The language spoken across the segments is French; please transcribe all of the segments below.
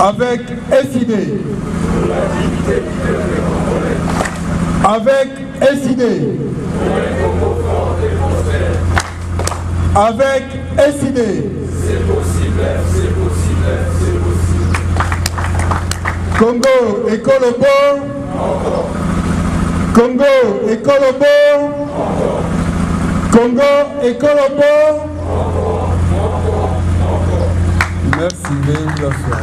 avec SID, avec SID, avec SID. C'est possible, c'est possible, c'est possible. Congo et Colombo. Congo et Colombo. Congo et Colombo. Merci, vive la foi.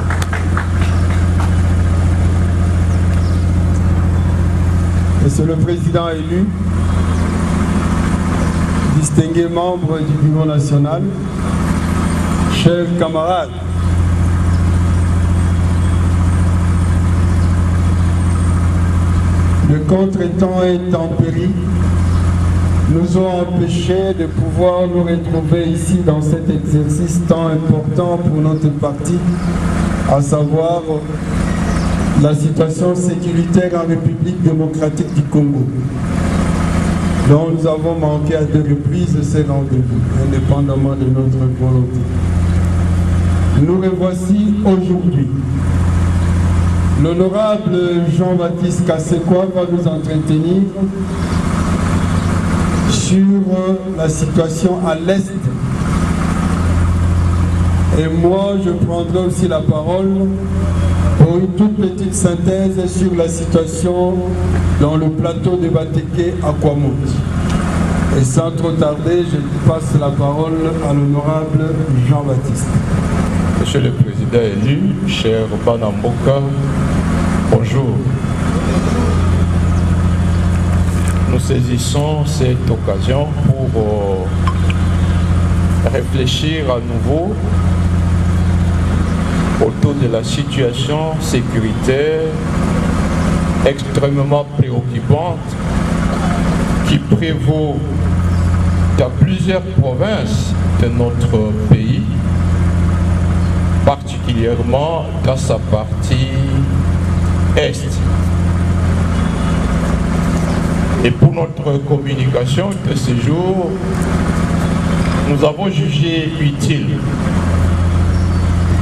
Monsieur le Président élu, distingués membres du Bureau national, chers camarades, le contretemps intempéries nous ont empêchés de pouvoir nous retrouver ici dans cet exercice tant important pour notre parti, à savoir la situation sécuritaire en République démocratique du Congo, dont nous avons manqué à 2 reprises ces rendez-vous, indépendamment de notre volonté. Nous revoici aujourd'hui. L'honorable Jean-Baptiste Kassekwa va nous entretenir sur la situation à l'Est. Et moi, je prendrai aussi la parole pour une toute petite synthèse sur la situation dans le plateau de Bateke à Kwamut. Et sans trop tarder, je passe la parole à l'honorable Jean-Baptiste. Monsieur le Président élu, cher Banamboka, bonjour. Nous saisissons cette occasion pour réfléchir à nouveau autour de la situation sécuritaire extrêmement préoccupante qui prévaut dans plusieurs provinces de notre pays, particulièrement dans sa partie Est. Et pour notre communication de ce jour, nous avons jugé utile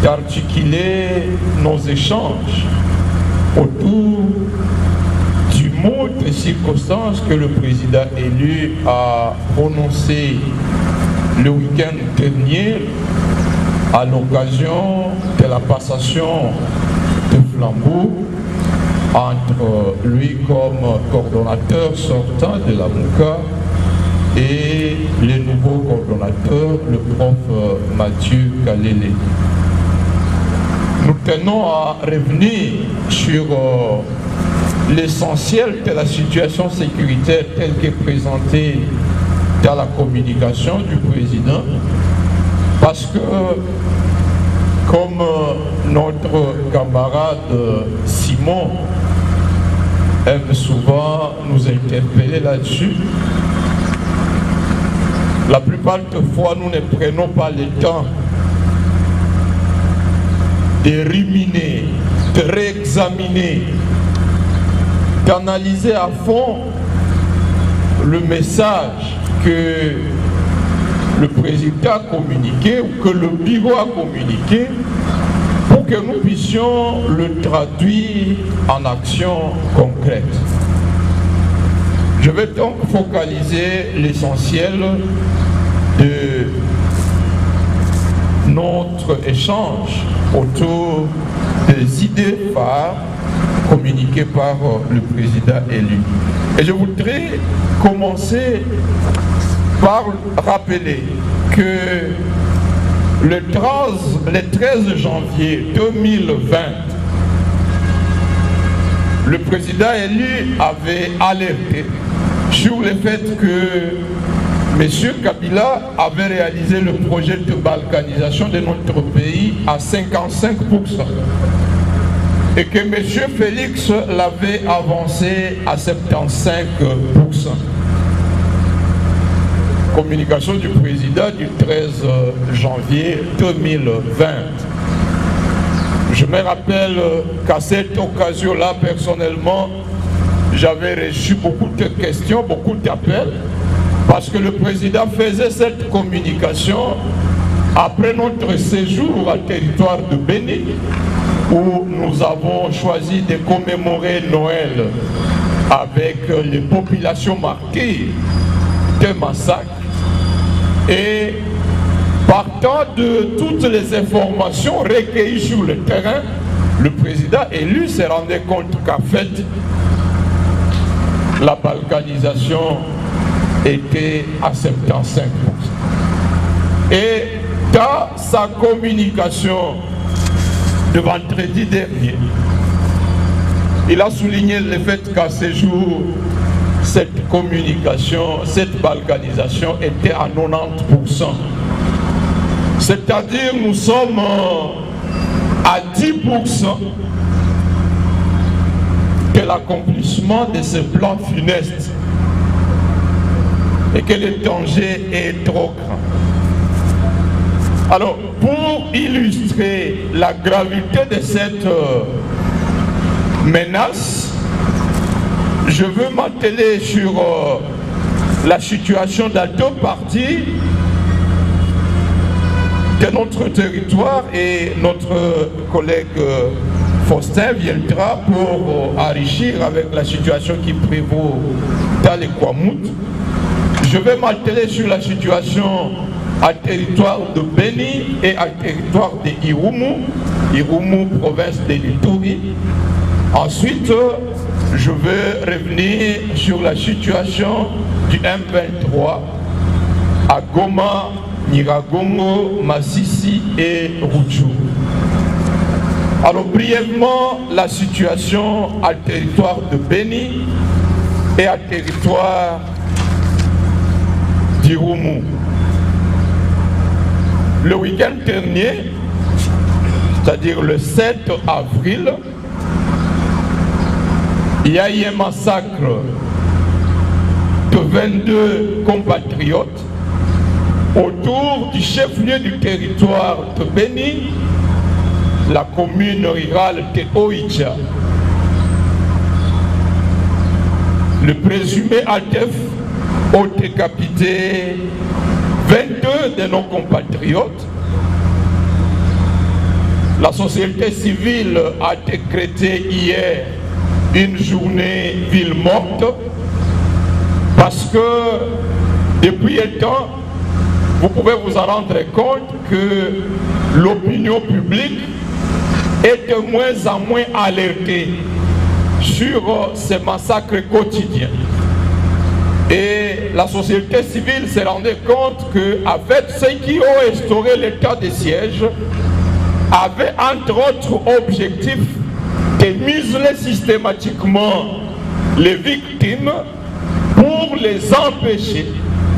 d'articuler nos échanges autour du mot de circonstance que le président élu a prononcé le week-end dernier à l'occasion de la passation de flambeau entre lui comme coordonnateur sortant de la MOUCA et le nouveau coordonnateur, le prof Mathieu Kalele. Nous tenons à revenir sur l'essentiel de la situation sécuritaire telle qu'est présentée dans la communication du président, parce que, comme notre camarade Simon aime souvent nous interpeller là-dessus, la plupart des fois, nous ne prenons pas le temps de ruminer, de réexaminer, d'analyser à fond le message que le président a communiqué ou que le bureau a communiqué pour que nous puissions le traduire en action concrète. Je vais donc focaliser l'essentiel de notre échange autour des idées phares communiquées par le président élu. Et je voudrais commencer par rappeler que le 13 janvier 2020, le président élu avait alerté sur le fait que M. Kabila avait réalisé le projet de balkanisation de notre pays à 55% et que M. Félix l'avait avancé à 75%. Communication du président du 13 janvier 2020. Je me rappelle qu'à cette occasion-là, personnellement, j'avais reçu beaucoup de questions, beaucoup d'appels, parce que le président faisait cette communication après notre séjour à territoire de Béni, où nous avons choisi de commémorer Noël avec les populations marquées des massacres. Et partant de toutes les informations recueillies sur le terrain, le président élu se rendait compte qu'en fait, la balkanisation était à 75%. Et dans sa communication de vendredi dernier, il a souligné le fait qu'à ce jour, cette communication, cette balkanisation était à 90%. C'est-à-dire nous sommes à 10% de l'accomplissement de ce plan funeste et que le danger est trop grand. Alors, pour illustrer la gravité de cette menace, je veux m'atteler sur la situation dans deux parties de notre territoire et notre collègue Faustin viendra pour enrichir avec la situation qui prévaut dans les Kwamout. Je vais m'atteler sur la situation à territoire de Beni et à territoire de Irumu, province de l'Ituri. Ensuite, je vais revenir sur la situation du M23 à Goma, Nyiragongo, Massissi et Rutshuru. Alors brièvement, la situation à territoire de Beni et à territoire d'Irumu. Le week-end dernier, c'est-à-dire le 7 avril, il y a eu un massacre de 22 compatriotes autour du chef-lieu du territoire de Beni, la commune rurale de Oicha. Le présumé ADEF ont décapité 22 de nos compatriotes. La société civile a décrété hier une journée ville morte parce que depuis un temps, vous pouvez vous en rendre compte que l'opinion publique est de moins en moins alertée sur ces massacres quotidiens. Et la société civile se rendait compte que, en fait, ceux qui ont instauré l'état de siège avaient entre autres objectifs de museler systématiquement les victimes pour les empêcher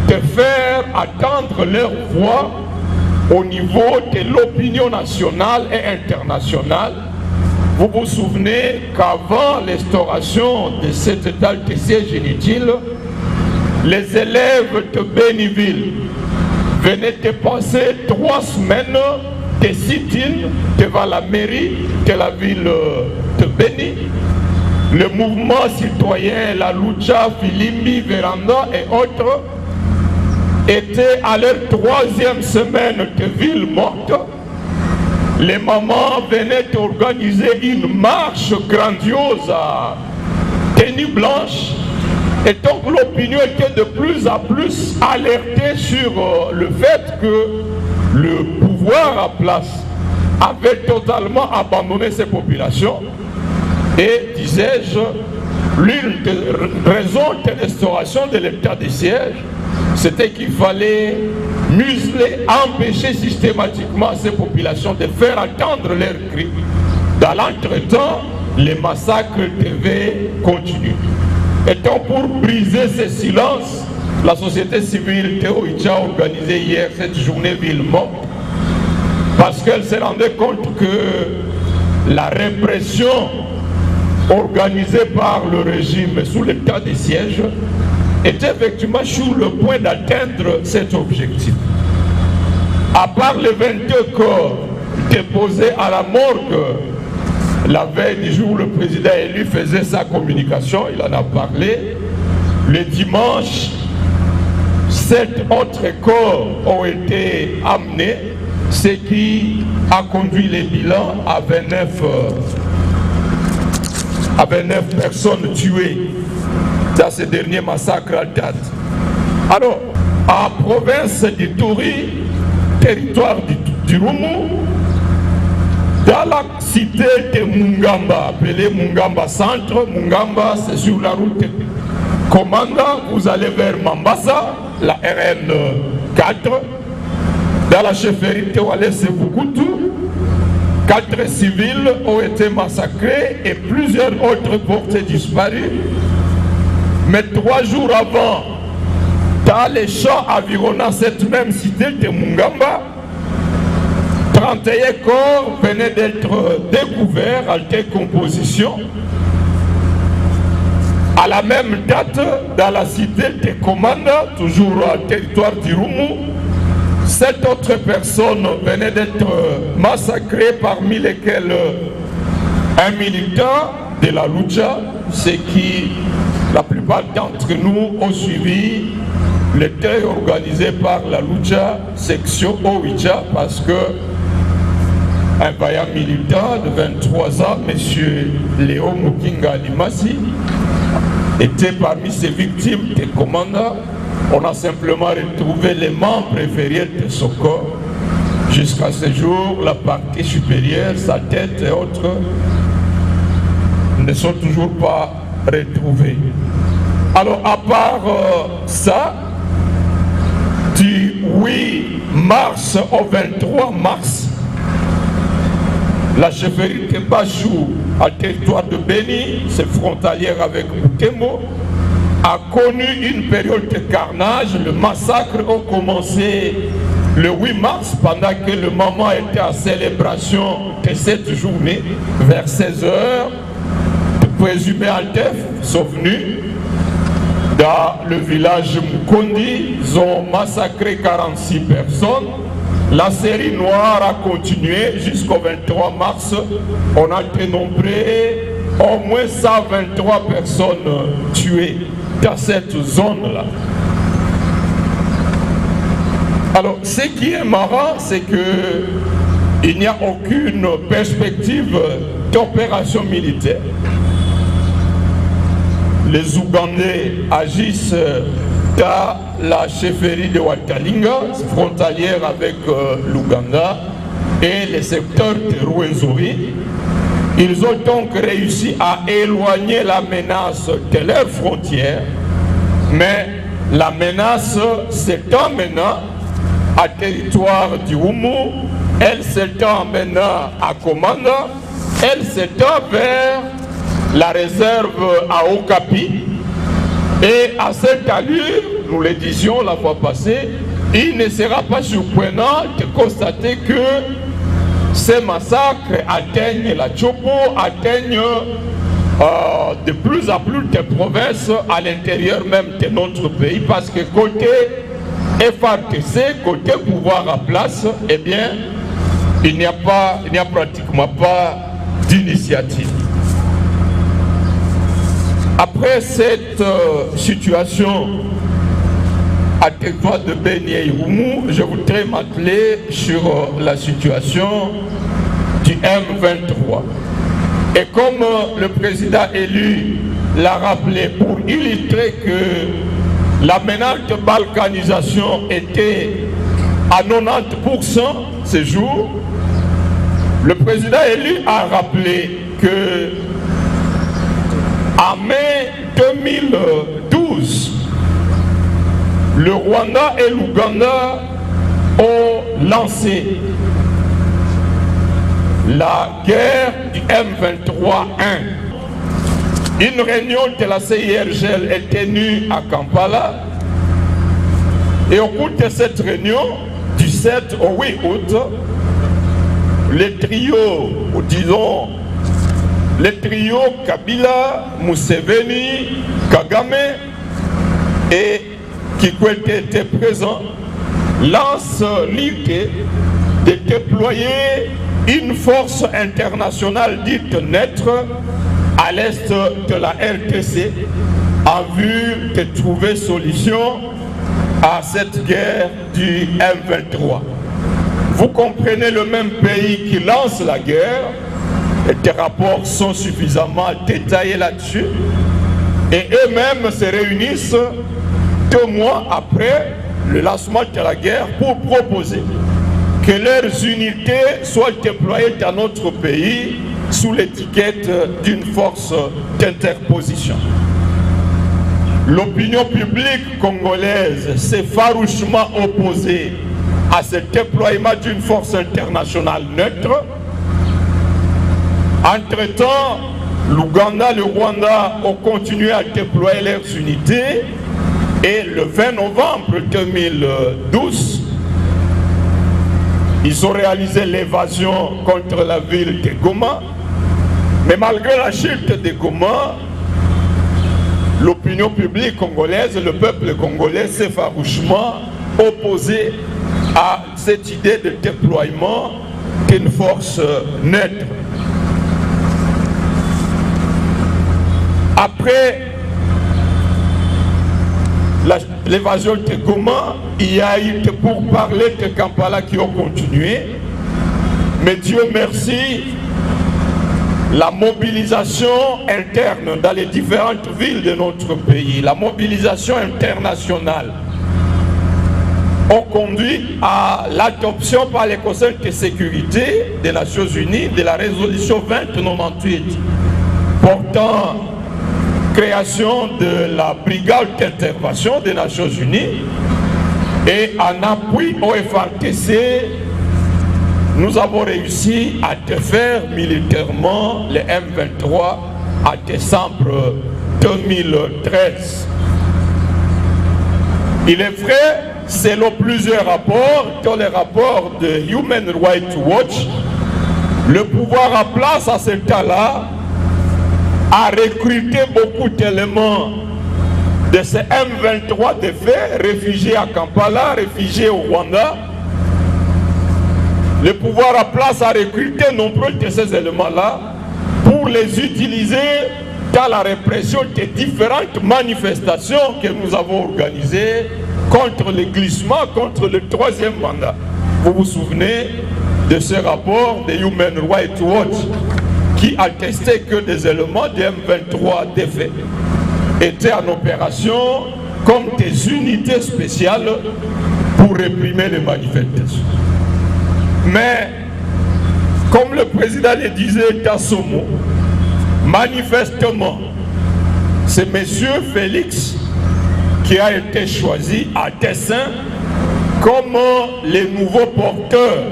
de faire attendre leur voix au niveau de l'opinion nationale et internationale. Vous vous souvenez qu'avant l'instauration de cet état de siège inutile, les élèves de Béniville venaient de passer 3 semaines de sit-in devant la mairie de la ville de Béni. Le mouvement citoyen, la Lucha, Filimbi, Véranda et autres étaient à leur 3e semaine de ville morte. Les mamans venaient d'organiser une marche grandiose à tenue blanche. Et donc l'opinion était de plus en plus alertée sur le fait que le pouvoir en place avait totalement abandonné ces populations. Et, disais-je, l'une des raisons de restauration de l'état de siège, c'était qu'il fallait museler, empêcher systématiquement ces populations de faire entendre leurs cris. Dans l'entretemps, les massacres devaient continuer. Et donc pour briser ce silence, la société civile de Oicha a organisé hier cette journée ville morte parce qu'elle se rendait compte que la répression organisée par le régime sous l'état de siège était effectivement sur le point d'atteindre cet objectif. À part les 22 corps déposés à la morgue la veille du jour où le président élu faisait sa communication, il en a parlé. Le dimanche, 7 autres corps ont été amenés. ce qui a conduit les bilans à 29 personnes tuées dans ce dernier massacre à date. Alors, en province d'Ituri, territoire du Rumu, dans la cité de Mungamba, appelée Mungamba Centre, Mungamba c'est sur la route Komanda, vous allez vers Mambasa, la RN 4, dans la chefferie Tewale Sebukutu, 4 civils ont été massacrés et plusieurs autres portés disparus. Mais 3 jours avant, dans les champs environnant cette même cité de Mungamba, 31 corps venaient d'être découverts en décomposition. À la même date, dans la cité de Komanda, toujours au territoire du Rumu, 7 autres personnes venaient d'être massacrées, parmi lesquelles un militant de la Lucha, ce qui, la plupart d'entre nous, ont suivi le deuil organisé par la Lucha section Owicha, parce que un vaillant militant de 23 ans, M. Léo Mukinga Limasi, était parmi ces victimes des commandants. On a simplement retrouvé les membres préférés de son corps. Jusqu'à ce jour, la partie supérieure, sa tête et autres ne sont toujours pas retrouvés. Alors, à part ça, du 8 mars au 23 mars, la chefferie de Bachou, à territoire de Béni, c'est frontalière avec Butembo, a connu une période de carnage. Le massacre a commencé le 8 mars, pendant que le moment était en célébration de cette journée, vers 16 h. De présumés Altef sont venus dans le village Mukondi. Ils ont massacré 46 personnes. La série noire a continué jusqu'au 23 mars. On a dénombré au moins 123 personnes tuées dans cette zone-là. Alors, ce qui est marrant, c'est qu'il n'y a aucune perspective d'opération militaire. Les Ougandais agissent dans la chefferie de Watalinga, frontalière avec l'Ouganda, et le secteur de Rwenzori. Ils ont donc réussi à éloigner la menace de leurs frontières, mais la menace s'étend maintenant à territoire du Rumu, elle s'étend maintenant à Komanda, elle s'étend vers la réserve à Okapi. Et à cette allure, nous le disions la fois passée, il ne sera pas surprenant de constater que ces massacres atteignent la Tchopo, atteignent de plus en plus de provinces à l'intérieur même de notre pays, parce que côté FRDC, côté pouvoir en place, eh bien, il n'y a pratiquement pas d'initiative. Après cette situation à territoire de Béni et Rumu, je voudrais m'atteler sur la situation du M23. Et comme le président élu l'a rappelé, pour illustrer que la menace de balkanisation était à 90% ce jour, le président élu a rappelé que en mai 2012, le Rwanda et l'Ouganda ont lancé la guerre du M23-1. Une réunion de la CIRGL est tenue à Kampala, et au cours de cette réunion, du 7 au 8 août, les trios, ou disons, les trios Kabila, Museveni, Kagame et Kikwete étaient présents, lancent l'idée de déployer une force internationale dite neutre à l'est de la RDC en vue de trouver solution à cette guerre du M23. Vous comprenez, le même pays qui lance la guerre, et des rapports sont suffisamment détaillés là-dessus, et eux-mêmes se réunissent 2 mois après le lancement de la guerre pour proposer que leurs unités soient déployées dans notre pays sous l'étiquette d'une force d'interposition. L'opinion publique congolaise s'est farouchement opposée à ce déploiement d'une force internationale neutre. Entre-temps, l'Ouganda et le Rwanda ont continué à déployer leurs unités et le 20 novembre 2012, ils ont réalisé l'évasion contre la ville de Goma. Mais malgré la chute de Goma, l'opinion publique congolaise, le peuple congolais s'est farouchement opposé à cette idée de déploiement d'une force neutre. Après l'évasion de Goma, il y a eu des pourparlers de Kampala qui ont continué. Mais Dieu merci, la mobilisation interne dans les différentes villes de notre pays, la mobilisation internationale, ont conduit à l'adoption par les conseils de sécurité des Nations Unies de la résolution 2098 portant création de la brigade d'intervention des Nations Unies, et en appui au FARDC, nous avons réussi à défaire militairement les M23 en décembre 2013. Il est vrai, selon plusieurs rapports, dans les rapports de Human Rights Watch, le pouvoir en place à ce temps-là a recruté beaucoup d'éléments de ces M23 de fait, réfugiés à Kampala, réfugiés au Rwanda. Le pouvoir en place a recruté nombreux de ces éléments-là pour les utiliser dans la répression des différentes manifestations que nous avons organisées contre le glissement, contre le 3e mandat. Vous vous souvenez de ce rapport de Human Rights Watch qui attestait que des éléments de M23 d'effet étaient en opération comme des unités spéciales pour réprimer les manifestations. Mais, comme le président le disait dans son mot, manifestement, c'est M. Félix qui a été choisi à dessein comme le nouveau porteur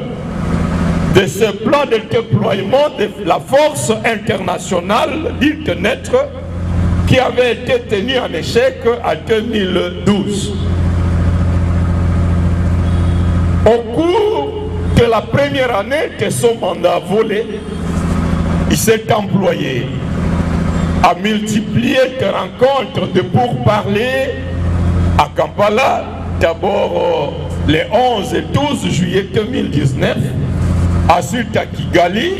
de ce plan de déploiement de la force internationale dite neutre qui avait été tenu en échec en 2012. Au cours de la première année de son mandat volé, il s'est employé à multiplier des rencontres de pourparlers à Kampala, d'abord les 11 et 12 juillet 2019, ensuite à Kigali,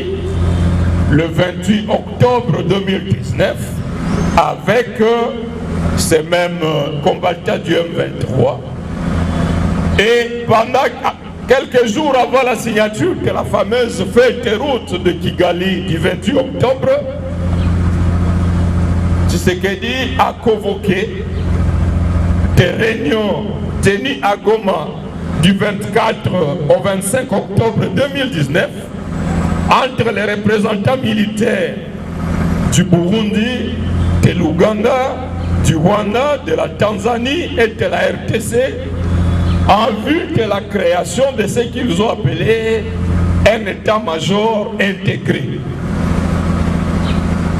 le 28 octobre 2019, avec ces mêmes combattants du M23. Et pendant quelques jours avant la signature de la fameuse feuille de route de Kigali du 28 octobre, Tshisekedi a convoqué des réunions tenues à Goma du 24 au 25 octobre 2019 entre les représentants militaires du Burundi, de l'Ouganda, du Rwanda, de la Tanzanie et de la RDC en vue de la création de ce qu'ils ont appelé un état-major intégré.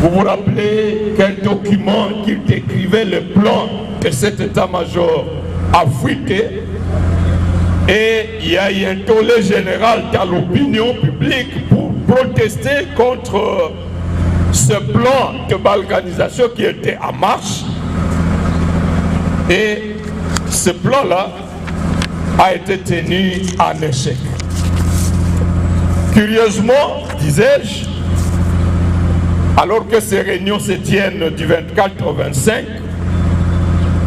Vous vous rappelez qu'un document qui décrivait le plan de cet état-major a fuité et il y a eu un tollé général dans l'opinion publique pour protester contre ce plan de balkanisation qui était en marche. Et ce plan-là a été tenu en échec. Curieusement, disais-je, alors que ces réunions se tiennent du 24 au 25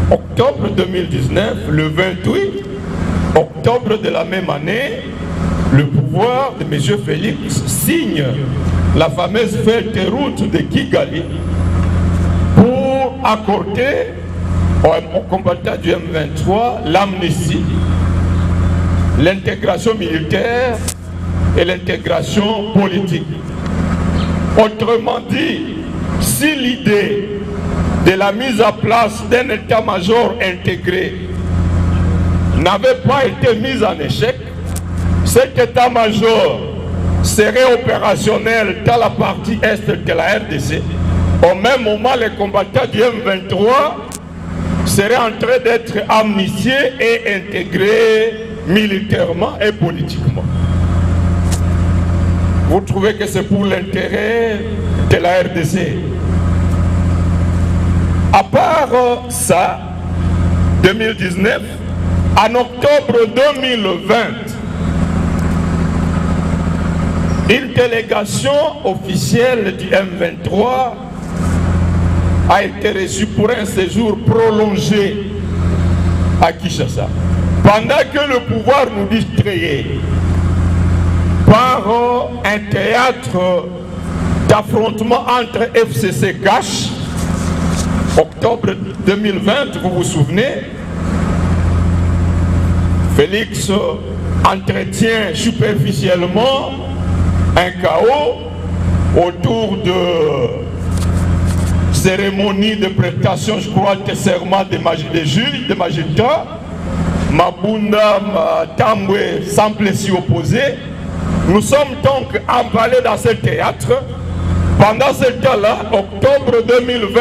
octobre 2019, le 28 octobre de la même année, le pouvoir de M. Félix signe la fameuse feuille de route de Kigali pour accorder aux combattants du M23 l'amnistie, l'intégration militaire et l'intégration politique. Autrement dit, si l'idée de la mise en place d'un état-major intégré n'avait pas été mise en échec, cet état-major serait opérationnel dans la partie est de la RDC. Au même moment, les combattants du M23 seraient en train d'être amnistiés et intégrés militairement et politiquement. Vous trouvez que c'est pour l'intérêt de la RDC? À part ça, 2019, en octobre 2020, une délégation officielle du M23 a été reçue pour un séjour prolongé à Kinshasa. Pendant que le pouvoir nous distrayait par un théâtre d'affrontement entre FCC Cash, octobre 2020, vous vous souvenez, Félix entretient superficiellement un chaos autour de cérémonies de prestation, je crois, de serment des juges, des magistrats. Mabunda, Tambwe semble s'y opposer. Nous sommes donc emballés dans ce théâtre. Pendant ce temps-là, octobre 2020,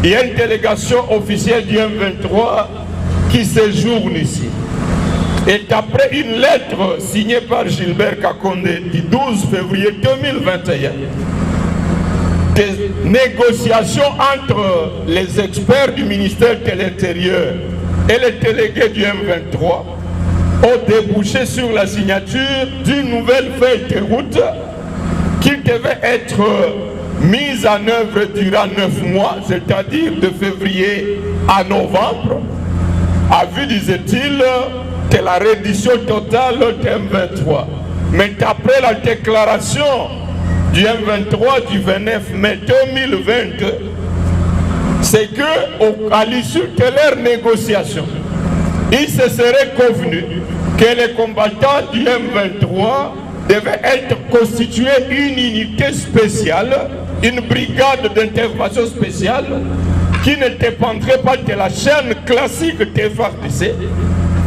il y a une délégation officielle du M23 qui séjourne ici. Et après une lettre signée par Gilbert Kakonde du 12 février 2021, des négociations entre les experts du ministère de l'Intérieur et les délégués du M23 ont débouché sur la signature d'une nouvelle feuille de route qui devait être mise en œuvre durant 9 mois, c'est-à-dire de février à novembre, à vue, disait-il, de la reddition totale du M23. Mais d'après la déclaration du M23 du 29 mai 2022, c'est qu'à l'issue de leurs négociations, il se serait convenu que les combattants du M23 devaient être constitués une unité spéciale, une brigade d'intervention spéciale qui ne dépendrait pas de la chaîne classique des FARDC,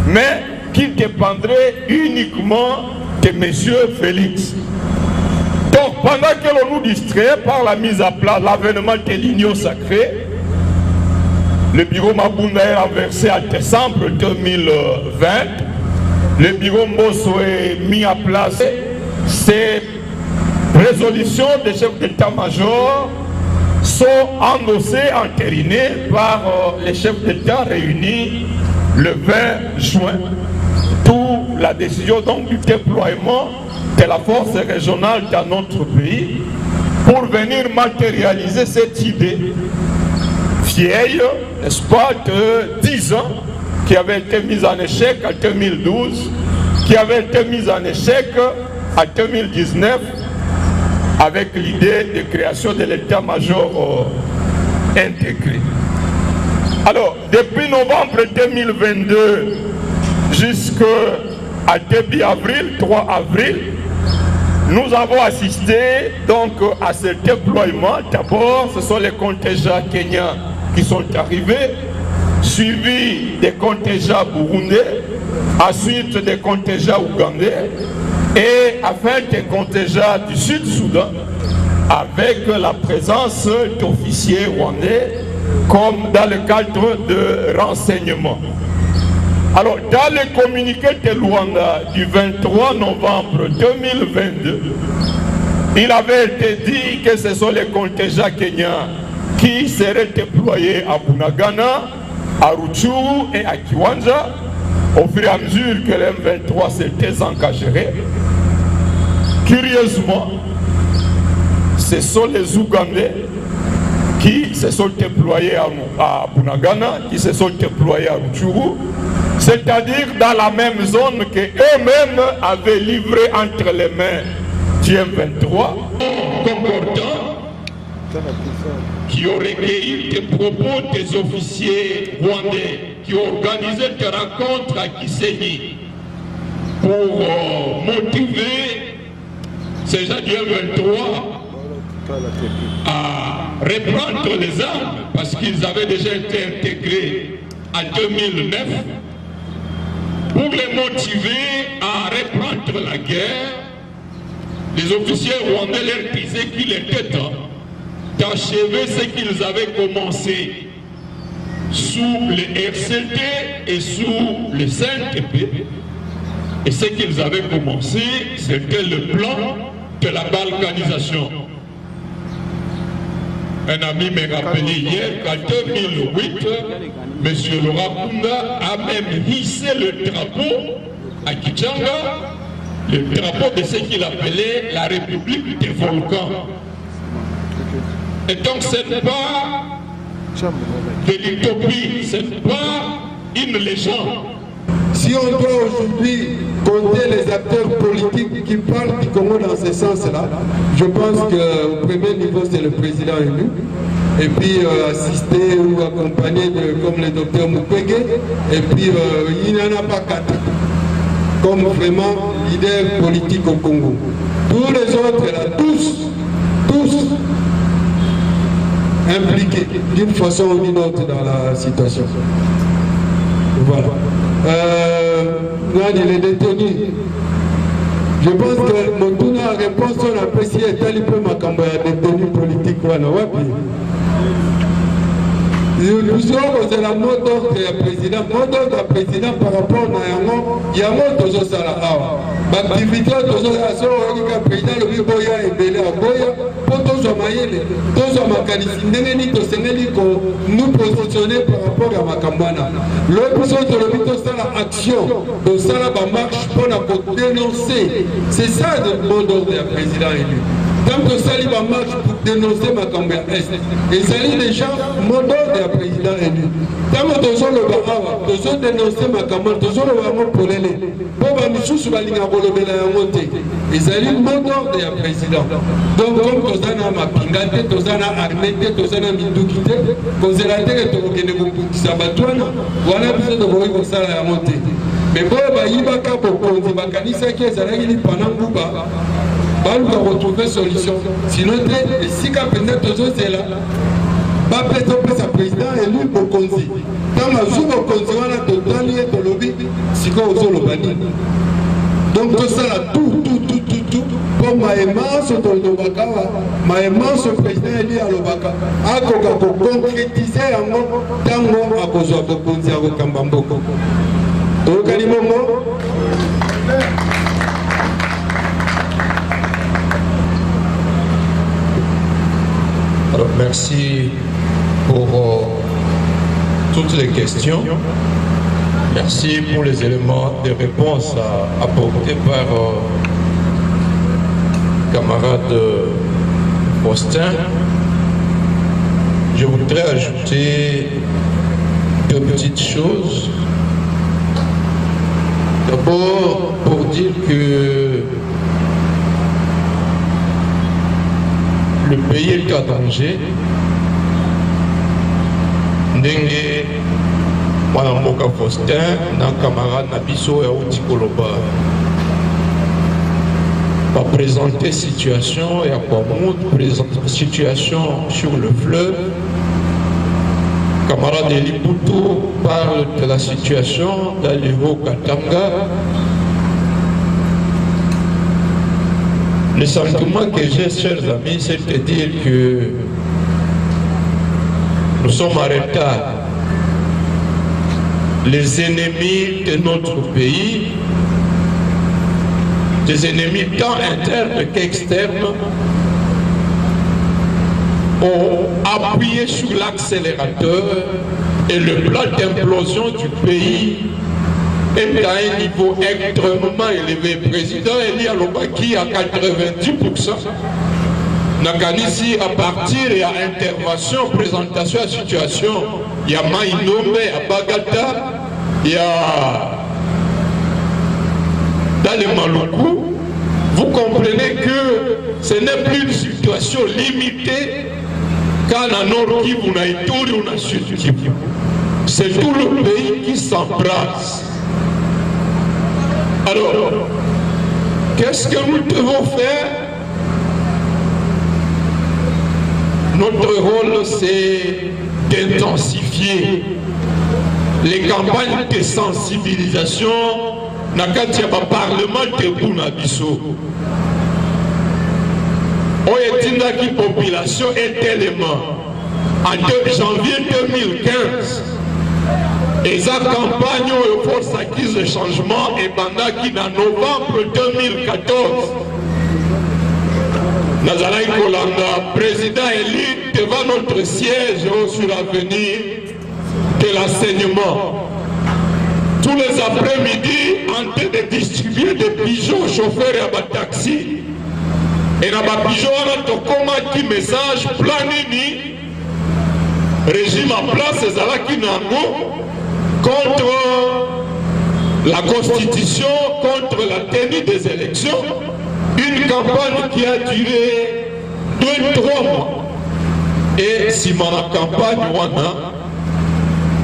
mais qui dépendrait uniquement de M. Félix. Donc, pendant que l'on nous distrait par la mise à plat, l'avènement de l'Union sacrée, le bureau Mabunda est renversé en décembre 2020. Le bureau Mbosso est mis en place. Ces résolutions des chefs d'état-major sont endossées, entérinées par les chefs d'État réunis le 20 juin. D'où la décision donc du déploiement de la force régionale dans notre pays pour venir matérialiser cette idée vieille, n'est-ce pas, de 10 ans, qui avait été mise en échec en 2012, qui avait été mise en échec en 2019 avec l'idée de création de l'état-major intégré. Alors, depuis novembre 2022 jusqu'à début avril, 3 avril, nous avons assisté donc à ce déploiement. D'abord, ce sont les contingents kenyans qui sont arrivés, suivis des contingents burundais, ensuite des contingents ougandais, et enfin des contingents du Sud-Soudan, avec la présence d'officiers rwandais, comme dans le cadre de renseignement. Alors, dans le communiqué de Luanda du 23 novembre 2022, il avait été dit que ce sont les contingents kenyans qui seraient déployés à Bunagana, à Rutshuru et à Kiwanja, au fur et à mesure que les M23 s'étaient engagés. Curieusement, ce sont les Ougandais qui se sont déployés à Bunagana, qui se sont déployés à Rutshuru, c'est-à-dire dans la même zone que eux-mêmes avaient livré entre les mains du M23, concordant, qui ont recueilli des propos des officiers rwandais qui ont organisé des rencontres à Gisenyi pour motiver ces gens du M23 à reprendre les armes parce qu'ils avaient déjà été intégrés en 2009 pour les motiver à reprendre la guerre. Les officiers rwandais leur disaient qu'il était temps d'achever ce qu'ils avaient commencé sous le RCD et sous le CNTP. Et ce qu'ils avaient commencé, c'était le plan de la balkanisation. Un ami m'a rappelé hier qu'en 2008, M. Laurent Kunda a même hissé le drapeau à Kichanga, le drapeau de ce qu'il appelait la République des volcans. Et donc ce n'est pas de l'utopie, ce n'est pas une légende. Si on doit aujourd'hui compter les acteurs politiques qui parlent du Congo dans ce sens-là, je pense qu'au premier niveau, c'est le président élu. Et puis assisté ou accompagné de, comme le docteur Mukwege. Et puis il n'y en a pas quatre comme vraiment leader politique au Congo. Tous les autres, là, tous impliqués d'une façon ou d'une autre dans la situation. Voilà. Les détenus. Je pense que Montuna a réponse on apprécie et tel peu ma campagne détenu politique. Nous sommes dans la mode d'ordre du président. Mode d'ordre du président par rapport à Yamo, toujours ça là. L'activité toujours à ce que le président le Boya et Belé à Boya, pour tous les maïles, tous les mécanismes, nous positionner par rapport à Makambana. L'autre chose de l'hôpital, c'est l'action, donc ça là, marche pour dénoncer. C'est ça le mode d'ordre du président élu. Tant que ça va marche pour dénoncer Makamba Est. Et ça est déjà mon ordre du président élu. Tant que nous sommes le Bahawa, nous sommes dénoncés Makamba, nous sommes le Bahawa pour l'élé. Pour que nous soyons les Ngabolobe la monter. Et ça est mon ordre du président. Donc comme nous sommes à Mapingate, nous sommes à Armete, nous sommes à Midukite, nous sommes à Sabatouana, voilà besoin de voir comme ça la monter. Mais bon, il va y avoir des Bakanisa qui est à la Panambuba. On va retrouver solution. Sinon, si peut-être toujours c'est là, peut-être sa président élu au Konzi. Dans ma joue au Konzi, on a total et de lobby, si on a le bani. Donc tout ça là, tout. Pour ma émence au Lobakawa, ma émence au président élu à Lobaka, à concrétiser un mot, dans mon à cause de Konzi à Kambamboko. Donc, à Alors, merci pour toutes les questions. Merci pour les éléments de réponse apportés par camarade Faustin. Je voudrais ajouter deux petites choses. D'abord, pour dire que le pays est en danger. Ndenge Mme Moka Faustin, notre camarade Nabiso et Aouti Koloba, va présenter situation et à quoi montre présente situation sur le fleuve. Camarade Eli Poutou parle de la situation dans le Haut-Katanga. Le sentiment que j'ai, chers amis, c'est de dire que nous sommes en retard. Les ennemis de notre pays, des ennemis tant internes qu'externes, ont appuyé sur l'accélérateur et le plan d'implosion du pays est à un niveau extrêmement élevé. Président Eli Alobaki à 90%. Nakanisi à partir et à intervention, présentation à situation, Yama Inome à Bagata, il y a dans les Maluku, vous comprenez que ce n'est plus une situation limitée qu'à la Nord Kivu, na Ituri ou na Sud Kivu. C'est tout le pays qui s'embrasse. Alors, qu'est-ce que nous devons faire? Notre rôle, c'est d'intensifier les campagnes de sensibilisation dans le Parlement de Bounabiso. On est une population est élément. En janvier 2015, et sa campagne aux forces acquises de changement est pendant en novembre 2014. Nazalaï Kolanda, président élu devant notre siège sur l'avenir de l'enseignement. Tous les après-midi, en train de distribuer des pigeons aux chauffeurs et à des taxis. Et dans les pigeons, on a un message planini, régime en place, c'est là qui contre la constitution, contre la tenue des élections. Une campagne qui a duré 2-3 mois. Et si dans la campagne,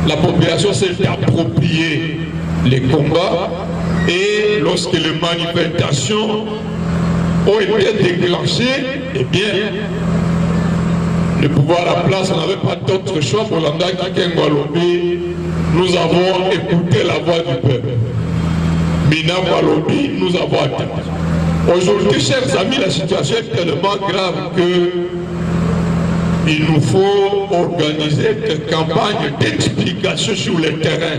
la population s'est appropriée les combats. Et lorsque les manifestations ont été déclenchées, eh bien, le pouvoir à la place, on n'avait pas d'autre choix pour l'Anda qui nous avons écouté la voix du peuple. Mina Walobi, nous avons attendu. Aujourd'hui, chers amis, la situation est tellement grave que il nous faut organiser des campagnes d'explication sur le terrain.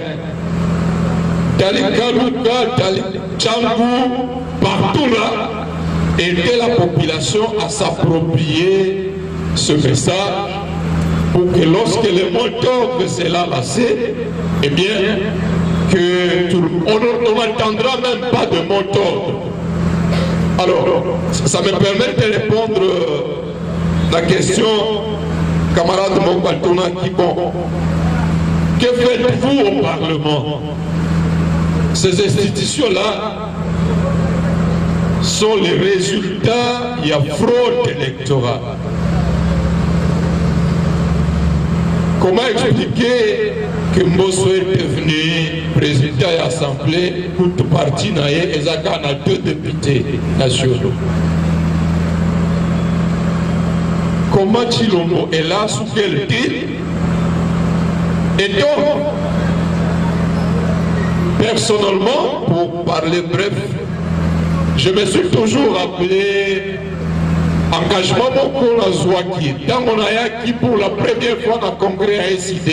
Dans les Kalouka, dans les Tchangou, partout là, aider la population à s'approprier ce message pour que lorsque le mot d'ordre sera lancé, eh bien, on n'entendra même pas de mot d'ordre. Alors, ça me permet de répondre à la question, camarade Mokbatona Kibon. Que faites-vous au Parlement? Ces institutions-là sont les résultats, il y a fraude électorale. Comment expliquer que Mbosso est devenu président de l'Assemblée, toute partie naïe, et Zaka a 2 députés nationaux? Comment Chilombo est là, sous quel titre? Et donc, personnellement, pour parler bref, je me suis toujours rappelé engagement beaucoup la Zouaki. Dans mon qui pour la première fois dans le congrès à SID,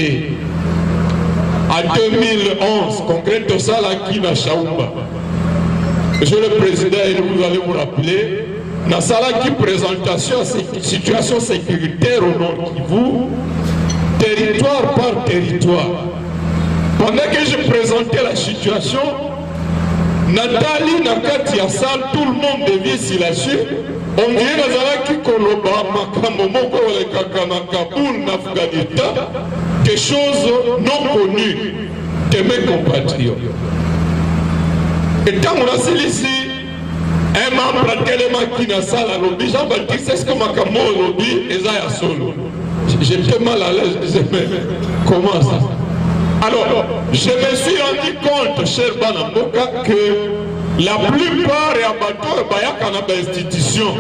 en 2011, congrès de Salaki na Chaouba. Monsieur le Président, vous allez vous rappeler, dans Salaki présentation situation sécuritaire au Nord Kivu, territoire par territoire. Pendant que je présentais la situation, Nathalie Nakati a salle, tout le monde devient silencieux. On dirait Nazalaki Koloba, Makamomoko, les Kakana Kaboul, Afghanistan, des choses non connues de mes compatriotes. Et quand on a celui ici, un membre a tellement qui n'a ça, Jean-Baptiste, c'est ce que Makamo lobby et Zaya Solo. J'étais mal à l'aise, je disais, mais comment ça? Alors, je me suis rendu compte, cher Banamboka, que la plupart des abattoirs Bayakanaba institution,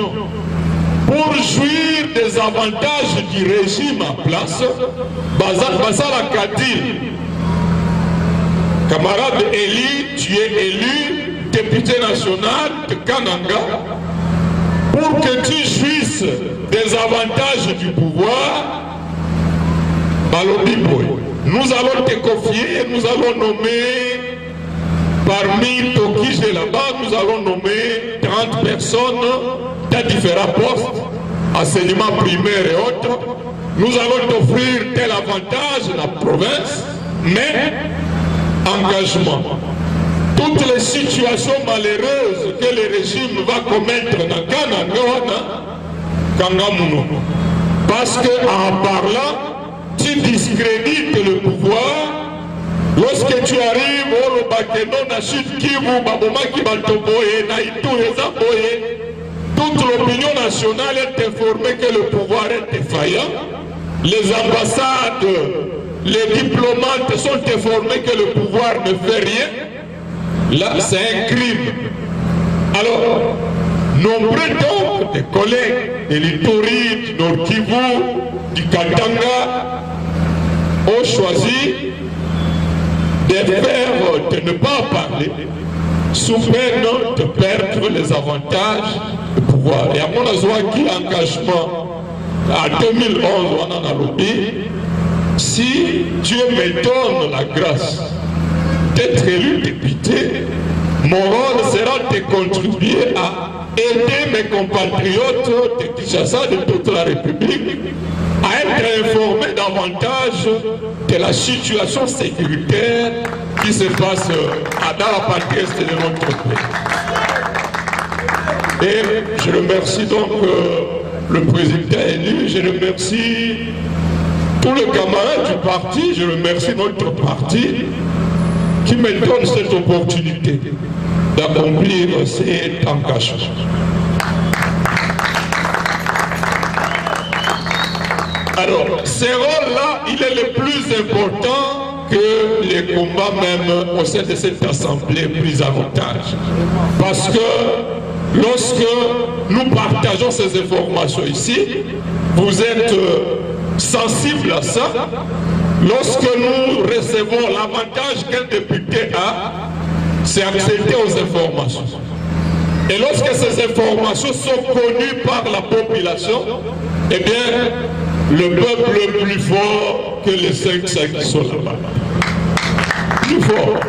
pour jouir des avantages du régime en place, Bazala Kadil, camarade Eli, tu es élu député national de Kananga, pour que tu jouisses des avantages du pouvoir, Balobi Boy. Nous allons te confier, nous allons nommer, parmi Tokige là-bas, nous allons nommer 30 personnes dans différents postes, enseignement primaire et autres. Nous allons t'offrir tel avantage dans la province, mais engagement. Toutes les situations malheureuses que le régime va commettre dans Kangamuno, parce qu'en parlant, tu discrédites le pouvoir, Lorsque tu arrives au Bakeno, na Sud Kivu, Babomaki Baltoboye, na Ituri, Zaboye, toute l'opinion nationale est informée que le pouvoir est défaillant. Les ambassades, les diplomates sont informés que le pouvoir ne fait rien. Là, c'est un crime. Alors, nombreux donc des collègues de l'Ituri, du Nord Kivu, du Katanga ont choisi de ne pas parler sous peine de perdre les avantages du pouvoir. Et à mon avis, engagement en 2011, on en a lobby. Si Dieu me donne la grâce d'être élu député, mon rôle sera de contribuer à aider mes compatriotes de Kinshasa, de toute la République, à être informés davantage de la situation sécuritaire qui se passe dans la partie est de notre pays. Et je remercie donc le président élu, je remercie tous les camarades du parti, je remercie notre parti qui me donne cette opportunité d'accomplir cet engagement. Alors, ce rôle-là, il est le plus important que les combats même au sein de cette assemblée pris en otage. Parce que lorsque nous partageons ces informations ici, vous êtes sensibles à ça. Lorsque nous recevons l'avantage qu'un député a, c'est accéder aux informations. Et lorsque ces informations sont connues par la population, eh bien, le peuple est plus fort que les 5 qui sont là-bas. Plus fort.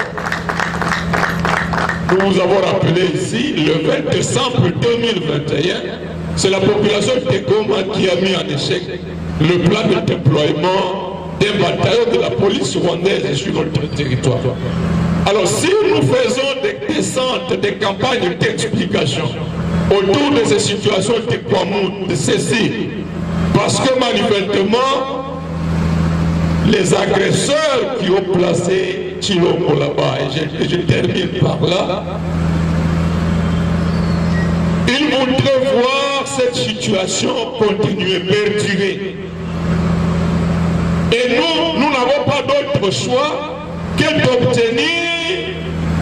Nous vous avons rappelé ici, le 20 décembre 2021, c'est la population de Goma qui a mis en échec le plan de déploiement d'un bataillon de la police rwandaise sur notre territoire. Alors, si nous faisons des descentes, des campagnes d'explication autour de ces situations de Kwamou, de ceci, parce que manifestement, les agresseurs qui ont placé Chilombo là-bas, et je termine par là, ils voudraient voir cette situation continuer, perdurer. Et nous n'avons pas d'autre choix que d'obtenir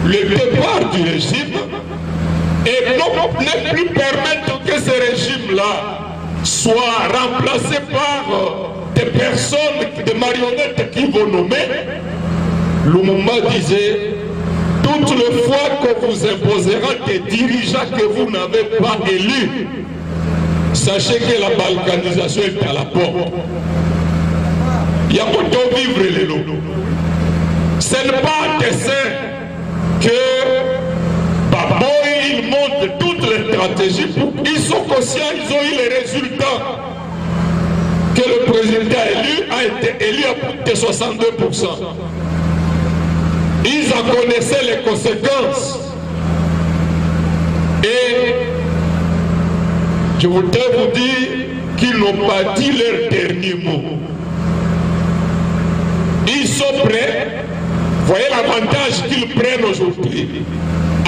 le départ du régime et ne plus permettre que ce régime-là soit remplacé par des personnes, des marionnettes qui vont nommer. Lumumba disait, toutes les fois que vous imposera des dirigeants que vous n'avez pas élus, sachez que la balkanisation est à la porte. Il y a autant vivre les lots. Ce n'est pas un dessein que Baboy, il montre toutes les stratégies. Ils sont conscients, ils ont eu les résultats. Que le président élu a été élu à plus de 62%. Ils en connaissaient les conséquences. Et je voudrais vous dire qu'ils n'ont pas dit leur dernier mot. Ils sont prêts. Voyez l'avantage qu'ils prennent aujourd'hui.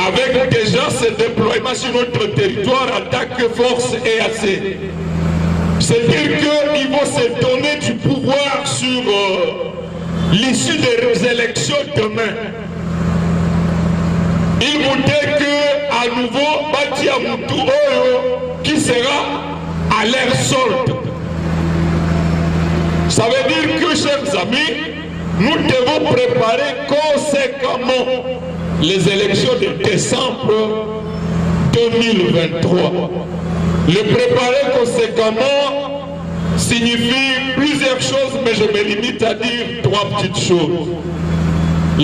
Avec déjà ce déploiement sur notre territoire en tant que force EAC. C'est-à-dire qu'ils vont se donner du pouvoir sur l'issue des élections demain. Ils voudraient qu'à nouveau, Batia Moutou Oyo, qui sera à leur solde. Ça veut dire que, chers amis, nous devons préparer conséquemment les élections de décembre 2023. Le préparer conséquemment signifie plusieurs choses, mais je me limite à dire 3 petites choses.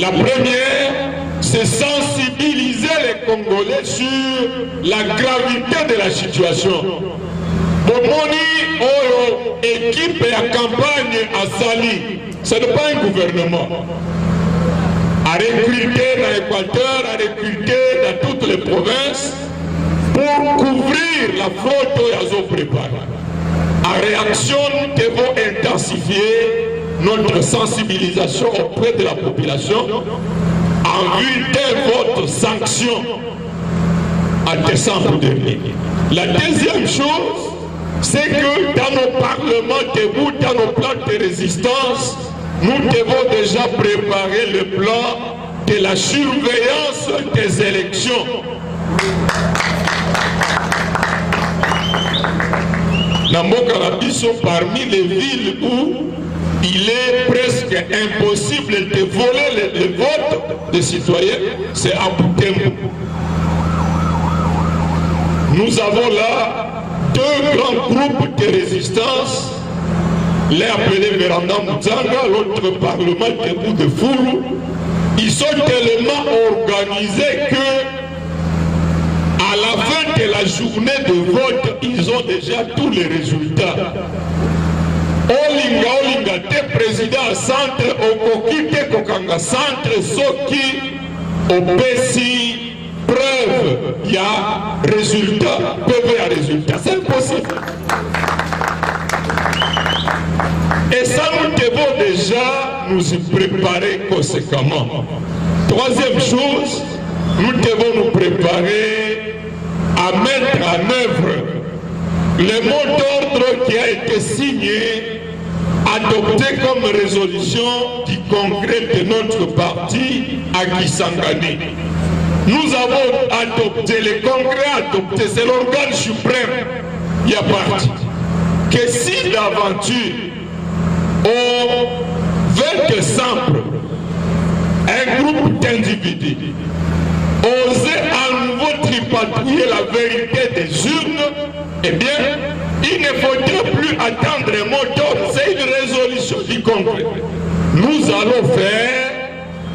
La première, c'est sensibiliser les Congolais sur la gravité de la situation. Bomoni, Oyo, équipe et à campagne à Sali, ce n'est pas un gouvernement. À recruter dans l'Équateur, à recruter dans toutes les provinces pour couvrir la faute qu'ils ont préparée. En réaction, nous devons intensifier notre sensibilisation auprès de la population en vue d'un vote sanction en décembre dernier. La deuxième chose, c'est que dans nos parlements debout, dans nos plans de résistance, nous devons déjà préparer le plan de la surveillance des élections. Namboka Rabiso, parmi les villes où il est presque impossible de voler le vote des citoyens, c'est à Butembo. Nous avons là deux grands groupes de résistance, l'un appelé Véranda Moudzanga, l'autre Parlement debout de Foulou. Ils sont tellement organisés que à la fin de la journée de vote, ils ont déjà tous les résultats. Olinga, te président centre, Okoki, te Kokanga centre, Soki, Opesi, preuve, il y a résultat, PV à résultat. C'est possible. Et ça, nous devons déjà nous y préparer conséquemment. Troisième chose, nous devons nous préparer à mettre en œuvre le mot d'ordre qui a été signé, adopté comme résolution du congrès de notre parti à Kisangani. Nous avons adopté, le congrès a adopté, c'est l'organe suprême, il y a parti, que si d'aventure, au 20 décembre, un groupe d'individus osait à nouveau tripatouiller la vérité des urnes, eh bien, il ne faudrait plus attendre un mot d'ordre, c'est une résolution du congrès. Nous allons faire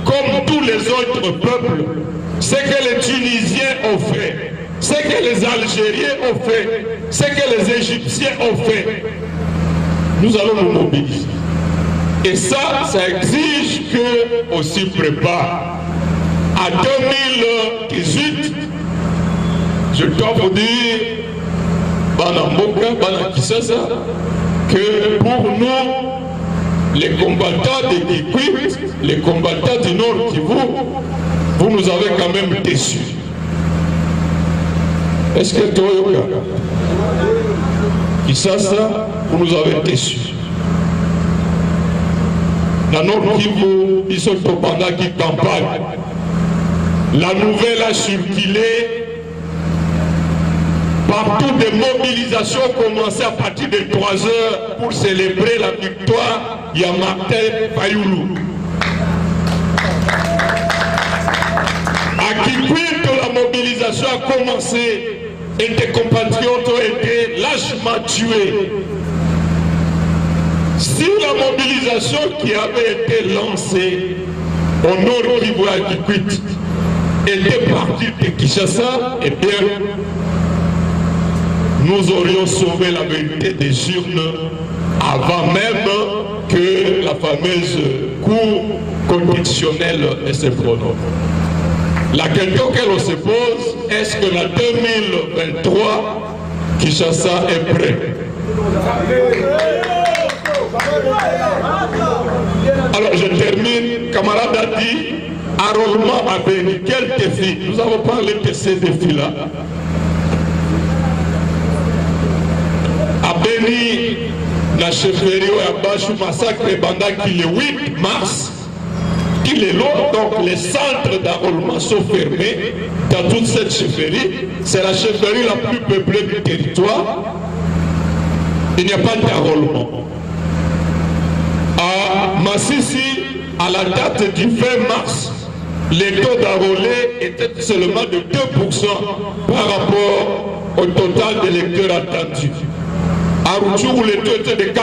comme tous les autres peuples, ce que les Tunisiens ont fait, ce que les Algériens ont fait, ce que les Égyptiens ont fait. Nous allons nous mobiliser. Et ça exige qu'on s'y prépare. À 2018, je dois vous dire, que pour nous, les combattants de Kikwit, les combattants du Nord Kivu, vous nous avez quand même déçus. Est-ce que Toyoka, Kisasa, vous nous avez déçus? Dans Nord Kivu, ils sont pendant qu'ils campagnent. La nouvelle a circulé. Partout des mobilisations ont commencé à partir de 3 heures pour célébrer la victoire de Martin Fayoulou. À Kikwit, la mobilisation a commencé et des compatriotes ont été lâchement tués. Si la mobilisation qui avait été lancée au nord Kivu à Kikwit était partie de Kinshasa, eh bien, nous aurions sauvé la vérité des urnes avant même que la fameuse Cour constitutionnelle ne se prononce. La question qu'elle se pose, est-ce que la 2023, Kinshasa est prêt? Alors je termine, camarade a dit, enrôlement à Béni. Quel défi? Nous avons parlé de ces défis-là. À Béni, la chefferie à Bachou massacre pendant qu'il est 8 mars, qu'il est long, donc les centres d'enrôlement sont fermés dans toute cette chefferie. C'est la chefferie la plus peuplée du territoire. Il n'y a pas d'enrôlement. À Massissi, à la date du 20 mars, les taux d'enrôlés étaient seulement de 2% par rapport au total d'électeurs attendus. À Rutshuru, les taux étaient de 4%.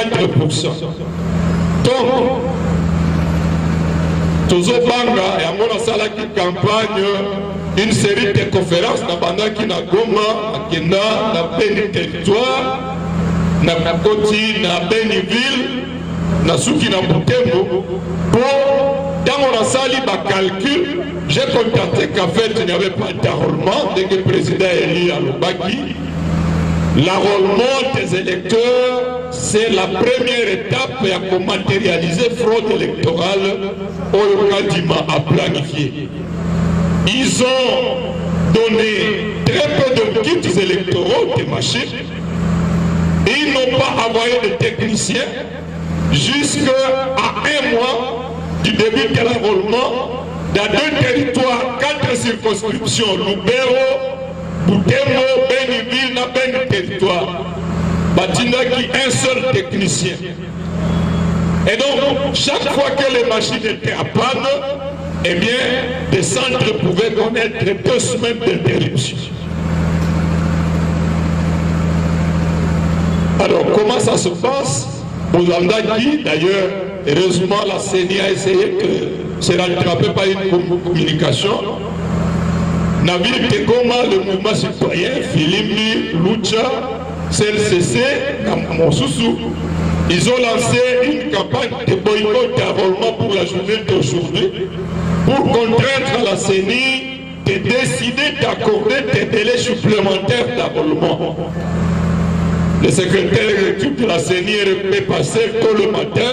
Donc, Tozobanga et Amona Salaki campagne une série de conférences pendant qu'il y a Goma, à Kenda, dans Béni territoire, dans Koti, dans Béniville, dans Souki, dans Butembo, pour dans on a sali calcul, j'ai constaté qu'en fait il n'y avait pas d'enrôlement dès que le président est élu à Lubaki. L'enrôlement des électeurs, c'est la première étape pour matérialiser fraude électorale au Kadima à planifier. Ils ont donné très peu de kits électoraux, des machines. Ils n'ont pas envoyé de techniciens jusqu'à un mois du début de l'enrôlement dans 2 territoires, 4 circonscriptions, Lubero, Butembo, Beniville, na ben territoire. Batindaki un seul technicien. Et donc, chaque fois que les machines étaient à panne, eh bien, des centres pouvaient connaître 2 semaines d'interruption. Alors, comment ça se passe? Bouzandaki, d'ailleurs, heureusement, la CENI a essayé de se rattraper par une communication. Nabil Tekoma, le mouvement citoyen, Filimbi, Lucha, CLCC, Mosusu, ils ont lancé une campagne de boycott d'enrôlement pour la journée d'aujourd'hui pour contraindre la CENI de décider d'accorder des délais supplémentaires d'enrôlement. Le secrétaire de la CENI est passé tôt le matin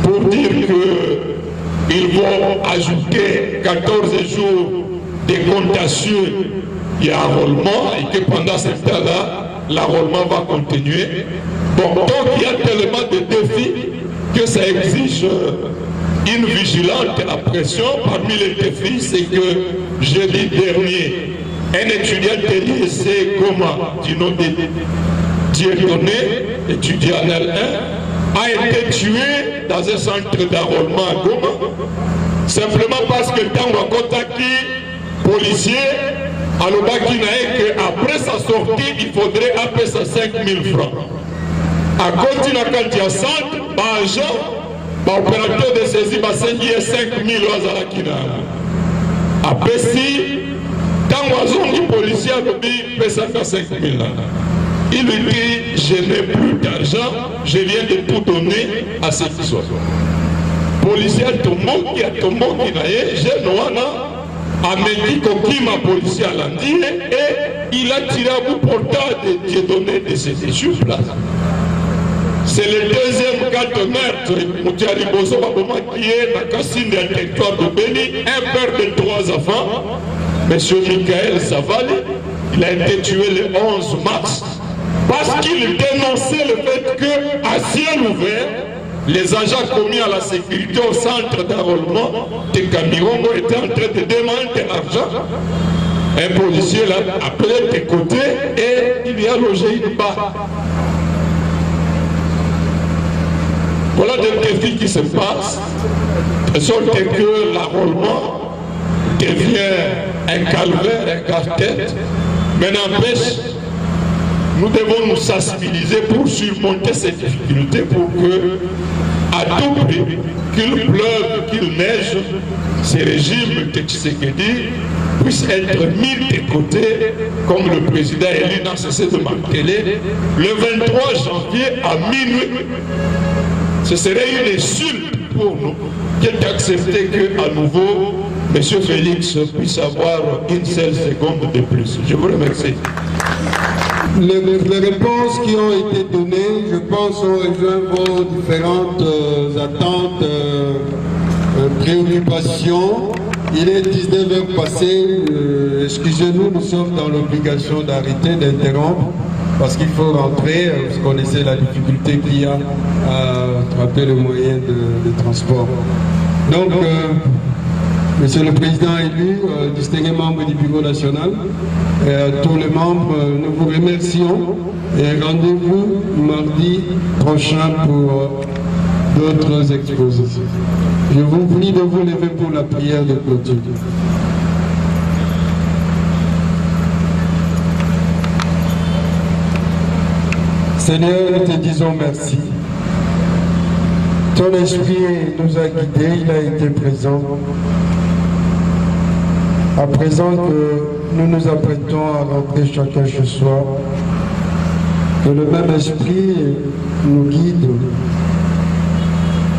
pour dire qu'ils vont ajouter 14 jours de comptation et enrôlement et que pendant ce temps-là, l'enrôlement va continuer. Bon, donc il y a tellement de défis que ça exige une vigilance et la pression. Parmi les défis, c'est que jeudi dernier, un étudiant de lycée Goma, du nom de Dieudonné, étudiant en L1, a été tué dans un centre d'enrôlement à Goma, simplement parce que dans Wakotaki, policier, à l'Obakinae, qu'après sa sortie, il faudrait appeler ça 5 000 francs. À côté de la centre, l'agent, l'opérateur de saisie va saigner 5 000 euros. Après, si, tant que le policier a dit, paie ça 5 000 euros. Il lui dit, je n'ai plus d'argent, je viens de tout donner à ceux qui sont. Policier, tout le monde qui a tout le monde qui n'a pas, j'ai noana. Amélie Kokima, policier à Landine, et il a tiré à bout portant de Dieudonné de ses échus place. C'est le deuxième cas de meurtre, Moutiari Bozo Baboma, qui est dans la cassine d'un territoire de Béni, un père de 3 enfants, M. Michael Savali, il a été tué le 11 mars, parce qu'il dénonçait le fait qu'à ciel ouvert, les agents commis à la sécurité au centre d'enrôlement de Kamirongo étaient en train de demander l'argent. Un policier l'a appelé de côté et il lui a logé une barre. Voilà des défis qui se passent, de sorte que l'enrôlement devient un calvaire, un casse-tête, mais n'empêche, nous devons nous sensibiliser pour surmonter ces difficultés, pour que, à tout prix, qu'il pleuve, qu'il neige, ces régimes de Tshisekedi puissent être mis de côté, comme le président élu n'a cessé de marteler, le 23 janvier à minuit. Ce serait une insulte pour nous d'accepter qu'à nouveau, M. Félix puisse avoir une seule seconde de plus. Je vous remercie. Les réponses qui ont été données, je pense, ont rejoint vos différentes attentes, préoccupations. Il est 19h passé. Excusez-nous, nous sommes dans l'obligation d'arrêter, d'interrompre, parce qu'il faut rentrer. Vous connaissez la difficulté qu'il y a à attraper le moyen de transport. Donc, Monsieur le Président élu, distingué membre du Bureau national, et à tous les membres, nous vous remercions et rendez-vous mardi prochain pour d'autres expositions. Je vous prie de vous lever pour la prière de clôture. Seigneur, nous te disons merci. Ton esprit nous a guidés, il a été présent. À présent que nous nous apprêtons à rentrer chacun chez soi, que le même esprit nous guide,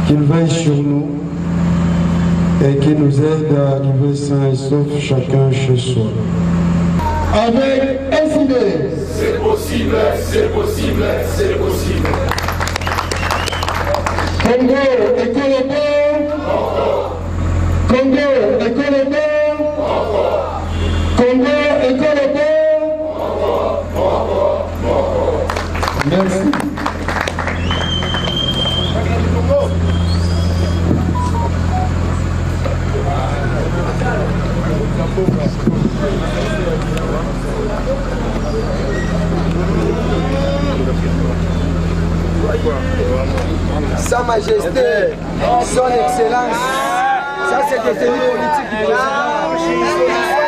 qu'il veille sur nous et qu'il nous aide à arriver sains et saufs chacun chez soi. avec SID. C'est possible, c'est possible, c'est possible. Congo et Colombo. Congo et Colombo. Congo et Colombo. Merci. Sa Majesté, Son Excellence, ça c'est détenu politique du président.